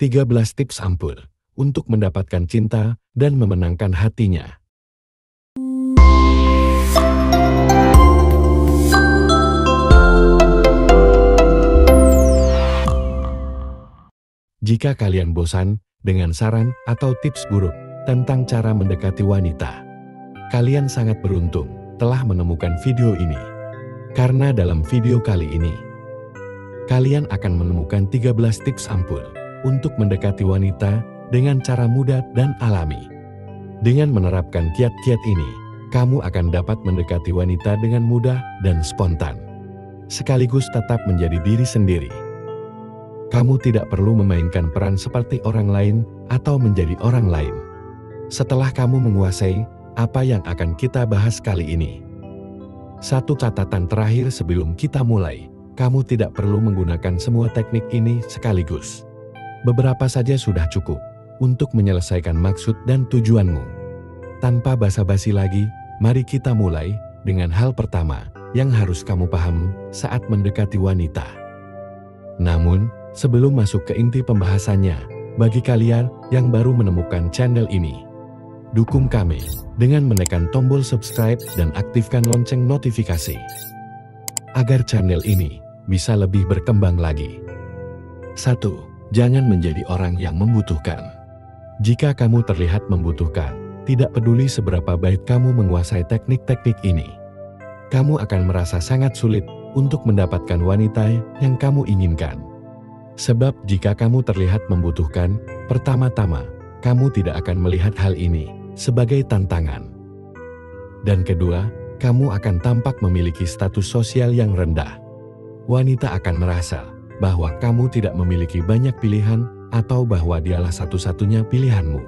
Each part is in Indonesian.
13 tips ampuh untuk mendapatkan cinta dan memenangkan hatinya. Jika kalian bosan dengan saran atau tips buruk tentang cara mendekati wanita, kalian sangat beruntung telah menemukan video ini. Karena dalam video kali ini, kalian akan menemukan 13 tips ampuh untuk mendekati wanita dengan cara mudah dan alami. Dengan menerapkan kiat-kiat ini, kamu akan dapat mendekati wanita dengan mudah dan spontan, sekaligus tetap menjadi diri sendiri. Kamu tidak perlu memainkan peran seperti orang lain atau menjadi orang lain. Setelah kamu menguasai apa yang akan kita bahas kali ini, satu catatan terakhir sebelum kita mulai, kamu tidak perlu menggunakan semua teknik ini sekaligus. Beberapa saja sudah cukup untuk menyelesaikan maksud dan tujuanmu. Tanpa basa-basi lagi, mari kita mulai dengan hal pertama yang harus kamu paham saat mendekati wanita. Namun, sebelum masuk ke inti pembahasannya, bagi kalian yang baru menemukan channel ini, dukung kami dengan menekan tombol subscribe dan aktifkan lonceng notifikasi, agar channel ini bisa lebih berkembang lagi. 1. Jangan menjadi orang yang membutuhkan. Jika kamu terlihat membutuhkan, tidak peduli seberapa baik kamu menguasai teknik-teknik ini, kamu akan merasa sangat sulit untuk mendapatkan wanita yang kamu inginkan. Sebab jika kamu terlihat membutuhkan, pertama-tama, kamu tidak akan melihat hal ini sebagai tantangan. Dan kedua, kamu akan tampak memiliki status sosial yang rendah. Wanita akan merasa bahwa kamu tidak memiliki banyak pilihan atau bahwa dialah satu-satunya pilihanmu.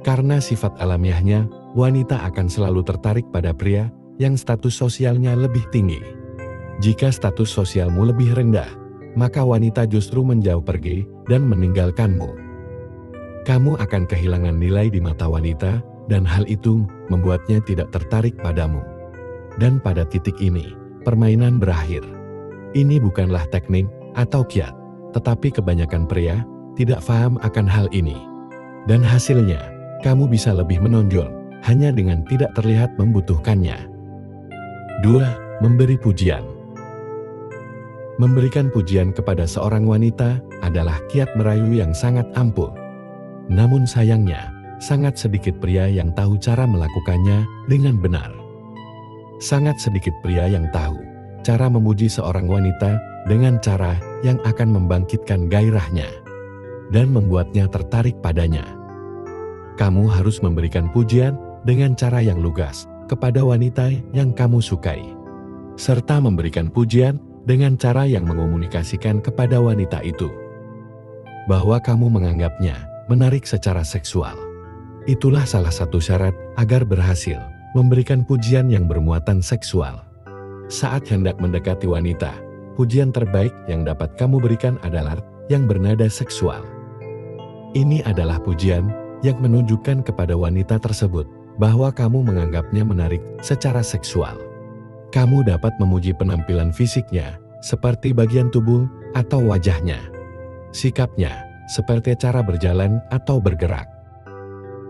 Karena sifat alamiahnya, wanita akan selalu tertarik pada pria yang status sosialnya lebih tinggi. Jika status sosialmu lebih rendah, maka wanita justru menjauh pergi dan meninggalkanmu. Kamu akan kehilangan nilai di mata wanita, dan hal itu membuatnya tidak tertarik padamu. Dan pada titik ini, permainan berakhir. Ini bukanlah teknik atau kiat, tetapi kebanyakan pria tidak paham akan hal ini. Dan hasilnya, kamu bisa lebih menonjol hanya dengan tidak terlihat membutuhkannya. 2. Memberi pujian. Memberikan pujian kepada seorang wanita adalah kiat merayu yang sangat ampuh. Namun sayangnya, sangat sedikit pria yang tahu cara melakukannya dengan benar. Sangat sedikit pria yang tahu cara memuji seorang wanita dengan cara yang akan membangkitkan gairahnya dan membuatnya tertarik padanya. Kamu harus memberikan pujian dengan cara yang lugas kepada wanita yang kamu sukai, serta memberikan pujian dengan cara yang mengomunikasikan kepada wanita itu bahwa kamu menganggapnya menarik secara seksual. Itulah salah satu syarat agar berhasil memberikan pujian yang bermuatan seksual. Saat hendak mendekati wanita, pujian terbaik yang dapat kamu berikan adalah yang bernada seksual. Ini adalah pujian yang menunjukkan kepada wanita tersebut bahwa kamu menganggapnya menarik secara seksual. Kamu dapat memuji penampilan fisiknya, seperti bagian tubuh atau wajahnya, sikapnya, seperti cara berjalan atau bergerak,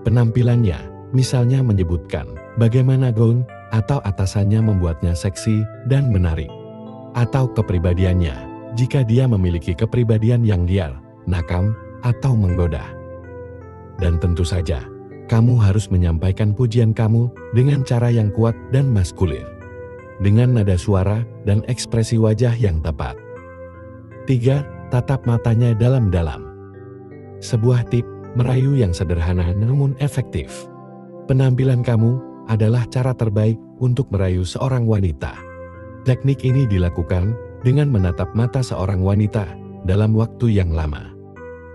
penampilannya, misalnya menyebutkan bagaimana gaun atau atasannya membuatnya seksi dan menarik, atau kepribadiannya, jika dia memiliki kepribadian yang liar, nakal, atau menggoda. Dan tentu saja, kamu harus menyampaikan pujian kamu dengan cara yang kuat dan maskulin, dengan nada suara dan ekspresi wajah yang tepat. 3. Tatap matanya dalam-dalam. Sebuah tip merayu yang sederhana namun efektif. Penampilan kamu adalah cara terbaik untuk merayu seorang wanita. Teknik ini dilakukan dengan menatap mata seorang wanita dalam waktu yang lama.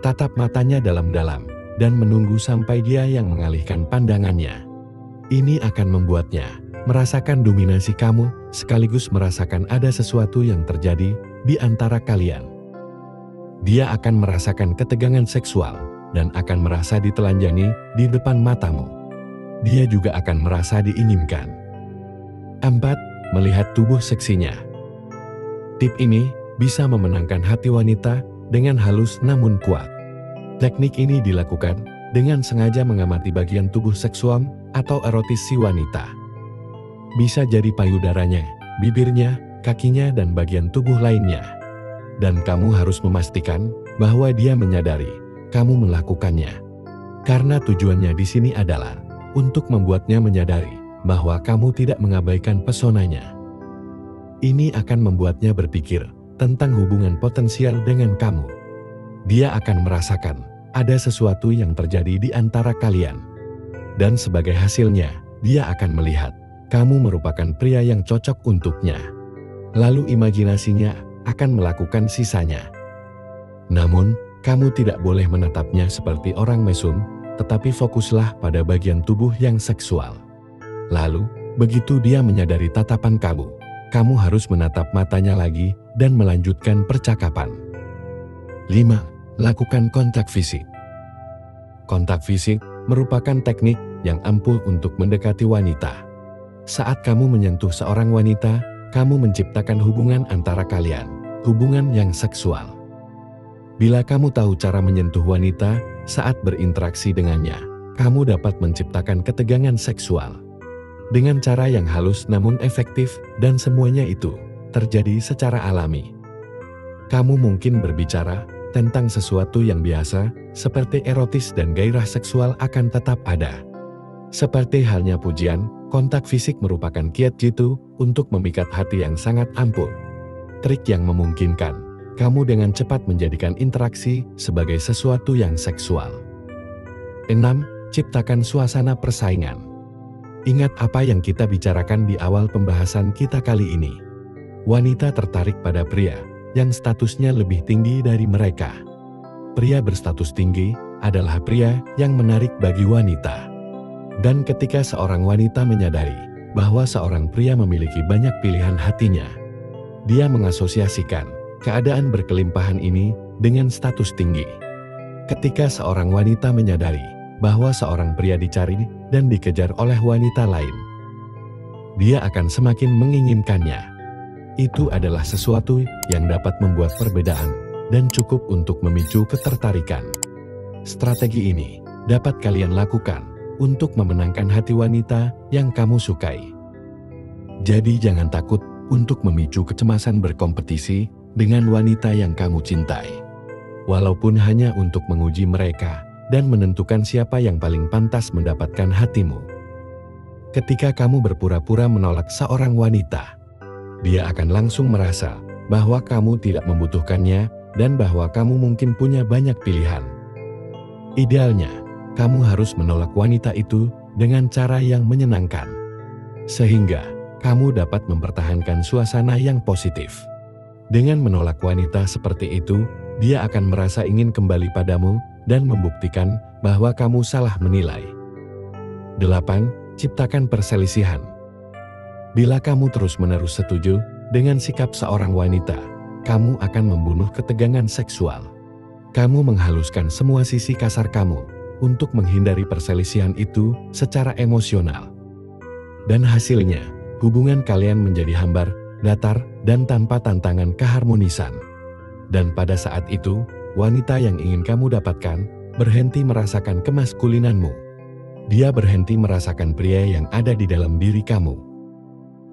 Tatap matanya dalam-dalam dan menunggu sampai dia yang mengalihkan pandangannya. Ini akan membuatnya merasakan dominasi kamu sekaligus merasakan ada sesuatu yang terjadi di antara kalian. Dia akan merasakan ketegangan seksual dan akan merasa ditelanjangi di depan matamu. Dia juga akan merasa diinginkan. 4. Melihat tubuh seksinya. Tip ini bisa memenangkan hati wanita dengan halus namun kuat. Teknik ini dilakukan dengan sengaja mengamati bagian tubuh seksual atau erotis si wanita. Bisa jadi payudaranya, bibirnya, kakinya, dan bagian tubuh lainnya. Dan kamu harus memastikan bahwa dia menyadari kamu melakukannya. Karena tujuannya di sini adalah untuk membuatnya menyadari bahwa kamu tidak mengabaikan pesonanya. Ini akan membuatnya berpikir tentang hubungan potensial dengan kamu. Dia akan merasakan ada sesuatu yang terjadi di antara kalian. Dan sebagai hasilnya, dia akan melihat kamu merupakan pria yang cocok untuknya. Lalu imajinasinya akan melakukan sisanya. Namun, kamu tidak boleh menatapnya seperti orang mesum, tetapi fokuslah pada bagian tubuh yang seksual. Lalu, begitu dia menyadari tatapan kamu harus menatap matanya lagi dan melanjutkan percakapan. 5. Lakukan kontak fisik. Kontak fisik merupakan teknik yang ampuh untuk mendekati wanita. Saat kamu menyentuh seorang wanita, kamu menciptakan hubungan antara kalian, hubungan yang seksual. Bila kamu tahu cara menyentuh wanita saat berinteraksi dengannya, kamu dapat menciptakan ketegangan seksual. Dengan cara yang halus namun efektif, dan semuanya itu terjadi secara alami. Kamu mungkin berbicara tentang sesuatu yang biasa, seperti erotis, dan gairah seksual akan tetap ada. Seperti halnya pujian, kontak fisik merupakan kiat jitu untuk memikat hati yang sangat ampuh. Trik yang memungkinkan kamu dengan cepat menjadikan interaksi sebagai sesuatu yang seksual. 6. Ciptakan suasana persaingan. Ingat apa yang kita bicarakan di awal pembahasan kita kali ini. Wanita tertarik pada pria yang statusnya lebih tinggi dari mereka. Pria berstatus tinggi adalah pria yang menarik bagi wanita. Dan ketika seorang wanita menyadari bahwa seorang pria memiliki banyak pilihan hatinya, dia mengasosiasikan keadaan berkelimpahan ini dengan status tinggi. Ketika seorang wanita menyadari bahwa seorang pria dicari dan dikejar oleh wanita lain, dia akan semakin menginginkannya. Itu adalah sesuatu yang dapat membuat perbedaan dan cukup untuk memicu ketertarikan. Strategi ini dapat kalian lakukan untuk memenangkan hati wanita yang kamu sukai. Jadi jangan takut untuk memicu kecemasan berkompetisi dengan wanita yang kamu cintai. Walaupun hanya untuk menguji mereka dan menentukan siapa yang paling pantas mendapatkan hatimu. Ketika kamu berpura-pura menolak seorang wanita, dia akan langsung merasa bahwa kamu tidak membutuhkannya dan bahwa kamu mungkin punya banyak pilihan. Idealnya, kamu harus menolak wanita itu dengan cara yang menyenangkan, sehingga kamu dapat mempertahankan suasana yang positif. Dengan menolak wanita seperti itu, dia akan merasa ingin kembali padamu dan membuktikan bahwa kamu salah menilai. 8. Ciptakan perselisihan. Bila kamu terus-menerus setuju dengan sikap seorang wanita, kamu akan membunuh ketegangan seksual. Kamu menghaluskan semua sisi kasar kamu untuk menghindari perselisihan itu secara emosional. Dan hasilnya, hubungan kalian menjadi hambar, datar, dan tanpa tantangan keharmonisan. Dan pada saat itu, wanita yang ingin kamu dapatkan berhenti merasakan kemaskulinanmu. Dia berhenti merasakan pria yang ada di dalam diri kamu.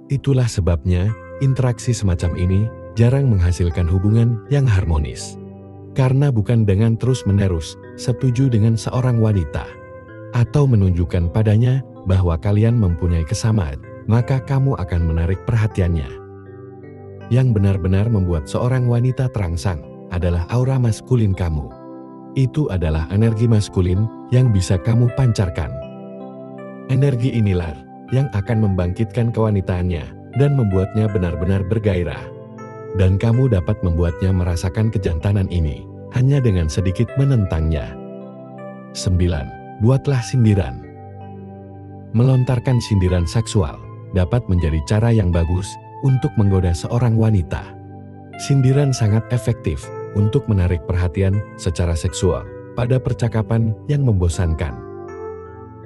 Itulah sebabnya, interaksi semacam ini jarang menghasilkan hubungan yang harmonis. Karena bukan dengan terus-menerus setuju dengan seorang wanita, atau menunjukkan padanya bahwa kalian mempunyai kesamaan, maka kamu akan menarik perhatiannya. Yang benar-benar membuat seorang wanita terangsang adalah aura maskulin kamu. Itu adalah energi maskulin yang bisa kamu pancarkan. Energi inilah yang akan membangkitkan kewanitaannya dan membuatnya benar-benar bergairah. Dan kamu dapat membuatnya merasakan kejantanan ini hanya dengan sedikit menentangnya. 9. Buatlah sindiran. Melontarkan sindiran seksual dapat menjadi cara yang bagus untuk menggoda seorang wanita. Sindiran sangat efektif untuk menarik perhatian secara seksual pada percakapan yang membosankan.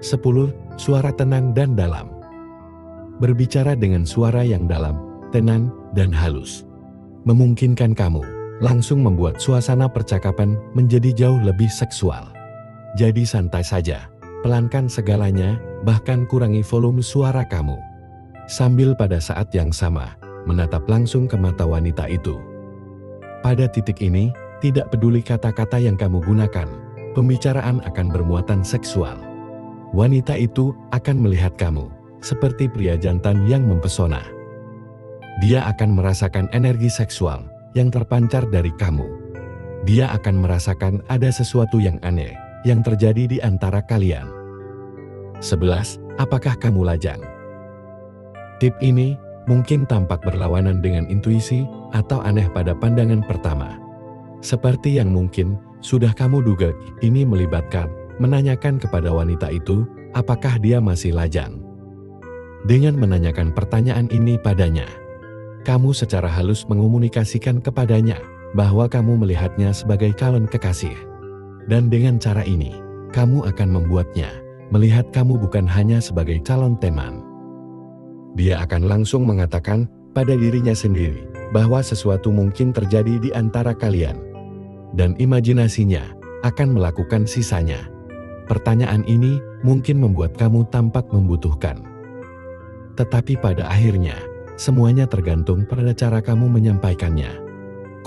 10. Suara tenang dan dalam. Berbicara dengan suara yang dalam, tenang, dan halus memungkinkan kamu langsung membuat suasana percakapan menjadi jauh lebih seksual. Jadi santai saja, pelankan segalanya, bahkan kurangi volume suara kamu. Sambil pada saat yang sama, menatap langsung ke mata wanita itu. Pada titik ini, tidak peduli kata-kata yang kamu gunakan, pembicaraan akan bermuatan seksual. Wanita itu akan melihat kamu seperti pria jantan yang mempesona. Dia akan merasakan energi seksual yang terpancar dari kamu. Dia akan merasakan ada sesuatu yang aneh yang terjadi di antara kalian. 11. Apakah kamu lajang? Tip ini mungkin tampak berlawanan dengan intuisi atau aneh pada pandangan pertama. Seperti yang mungkin sudah kamu duga, ini melibatkan menanyakan kepada wanita itu apakah dia masih lajang. Dengan menanyakan pertanyaan ini padanya, kamu secara halus mengomunikasikan kepadanya bahwa kamu melihatnya sebagai calon kekasih. Dan dengan cara ini, kamu akan membuatnya melihat kamu bukan hanya sebagai calon teman. Dia akan langsung mengatakan pada dirinya sendiri bahwa sesuatu mungkin terjadi di antara kalian. Dan imajinasinya akan melakukan sisanya. Pertanyaan ini mungkin membuat kamu tampak membutuhkan. Tetapi pada akhirnya, semuanya tergantung pada cara kamu menyampaikannya.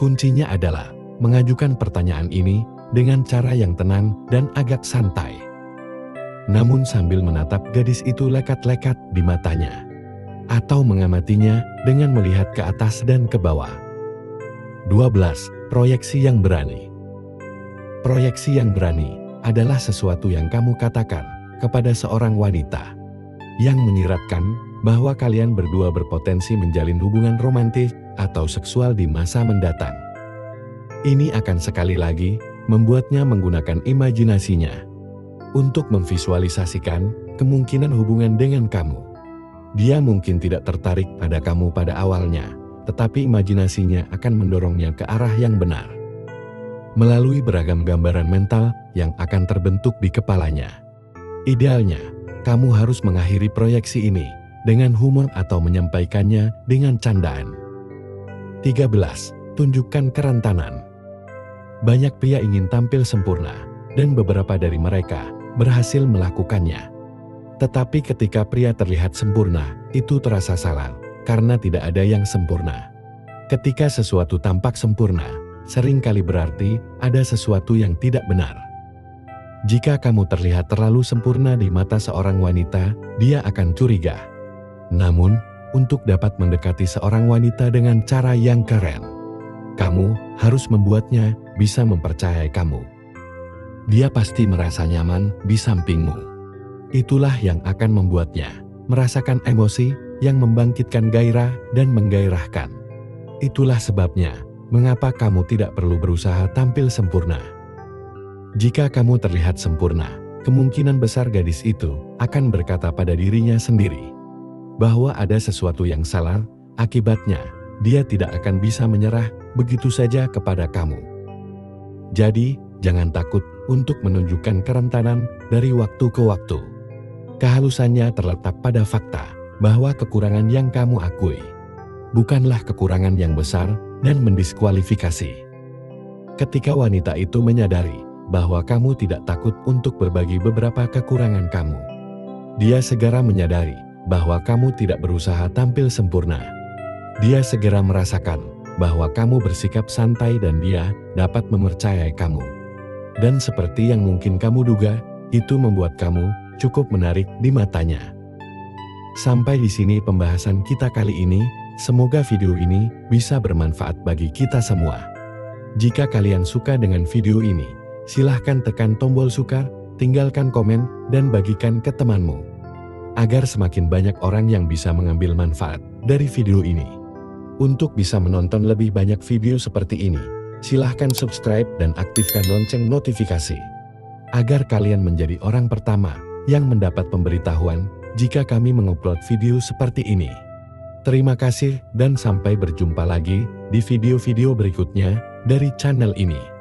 Kuncinya adalah mengajukan pertanyaan ini dengan cara yang tenang dan agak santai. Namun sambil menatap gadis itu lekat-lekat di matanya. Atau mengamatinya dengan melihat ke atas dan ke bawah. 12. Proyeksi yang berani. Proyeksi yang berani adalah sesuatu yang kamu katakan kepada seorang wanita yang menyiratkan bahwa kalian berdua berpotensi menjalin hubungan romantis atau seksual di masa mendatang. Ini akan sekali lagi membuatnya menggunakan imajinasinya untuk memvisualisasikan kemungkinan hubungan dengan kamu. Dia mungkin tidak tertarik pada kamu pada awalnya, tetapi imajinasinya akan mendorongnya ke arah yang benar. Melalui beragam gambaran mental yang akan terbentuk di kepalanya. Idealnya, kamu harus mengakhiri proyeksi ini dengan humor atau menyampaikannya dengan candaan. 13. Tunjukkan kerentanan. Banyak pria ingin tampil sempurna, dan beberapa dari mereka berhasil melakukannya. Tetapi ketika pria terlihat sempurna, itu terasa salah, karena tidak ada yang sempurna. Ketika sesuatu tampak sempurna, seringkali berarti ada sesuatu yang tidak benar. Jika kamu terlihat terlalu sempurna di mata seorang wanita, dia akan curiga. Namun, untuk dapat mendekati seorang wanita dengan cara yang keren, kamu harus membuatnya bisa mempercayai kamu. Dia pasti merasa nyaman di sampingmu. Itulah yang akan membuatnya merasakan emosi yang membangkitkan gairah dan menggairahkan. Itulah sebabnya mengapa kamu tidak perlu berusaha tampil sempurna. Jika kamu terlihat sempurna, kemungkinan besar gadis itu akan berkata pada dirinya sendiri bahwa ada sesuatu yang salah, akibatnya dia tidak akan bisa menyerah begitu saja kepada kamu. Jadi, jangan takut untuk menunjukkan kerentanan dari waktu ke waktu. Kehalusannya terletak pada fakta bahwa kekurangan yang kamu akui bukanlah kekurangan yang besar dan mendiskualifikasi. Ketika wanita itu menyadari bahwa kamu tidak takut untuk berbagi beberapa kekurangan kamu, dia segera menyadari bahwa kamu tidak berusaha tampil sempurna. Dia segera merasakan bahwa kamu bersikap santai dan dia dapat mempercayai kamu. Dan seperti yang mungkin kamu duga, itu membuat kamu cukup menarik di matanya. Sampai di sini pembahasan kita kali ini. Semoga video ini bisa bermanfaat bagi kita semua. Jika kalian suka dengan video ini, silahkan tekan tombol suka, tinggalkan komen, dan bagikan ke temanmu. Agar semakin banyak orang yang bisa mengambil manfaat dari video ini. Untuk bisa menonton lebih banyak video seperti ini, silahkan subscribe dan aktifkan lonceng notifikasi. Agar kalian menjadi orang pertama yang mendapat pemberitahuan jika kami mengupload video seperti ini. Terima kasih dan sampai berjumpa lagi di video-video berikutnya dari channel ini.